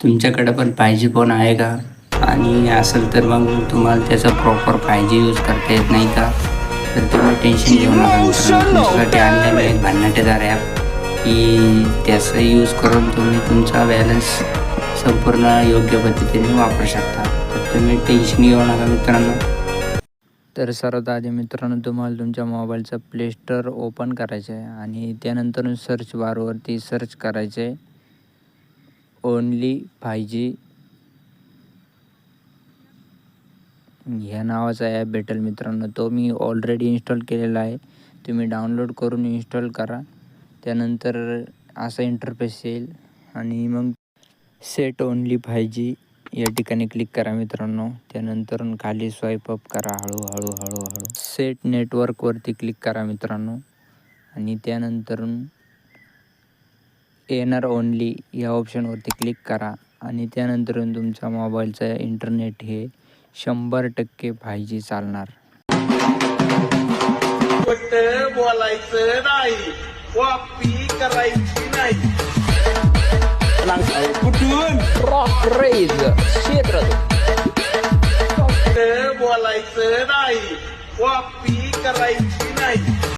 तुमच्याकडे पण 5G phone आहे का? आणि असेल तर मग तुम्हाला त्याचा प्रॉपर 5G यूज करता येत नाही का? तर तुम्ही टेन्शन घेऊ नका मित्रांनो. तुमच्यासाठी आणलेलं आहे भन्नाटेदार ॲप की त्याचा यूज करून तुम्ही तुमचा बॅलन्स संपूर्ण योग्य पद्धतीने वापरू शकता. तर तुम्ही टेन्शन घेऊ नका मित्रांनो. तर सर्वात आधी मित्रांनो तुम्हाला तुमच्या मोबाईलचं प्ले स्टोअर ओपन करायचं आहे आणि त्यानंतर सर्च बारवरती सर्च करायचं आहे ओन्ली 5G ह्या नावाचा ॲप भेटेल मित्रांनो. तो मी ऑलरेडी इन्स्टॉल केलेला आहे. तुम्ही डाउनलोड करून इन्स्टॉल करा. त्यानंतर असा इंटरफेस येईल आणि मग सेट ओन्ली 5G या ठिकाणी क्लिक करा मित्रांनो. त्यानंतर खाली स्वाईप अप करा हळू. सेट नेटवर्कवरती क्लिक करा मित्रांनो आणि त्यानंतर एनर ओन्ली या ऑप्शनवरती क्लिक करा आणि त्यानंतर तुमच्या मोबाईलचं इंटरनेट हे 100% 5G चालणार. बोलायचं नाही, कॉपी करायची नाही. कुठून बोलायचं नाही, कॉपी करायची नाही.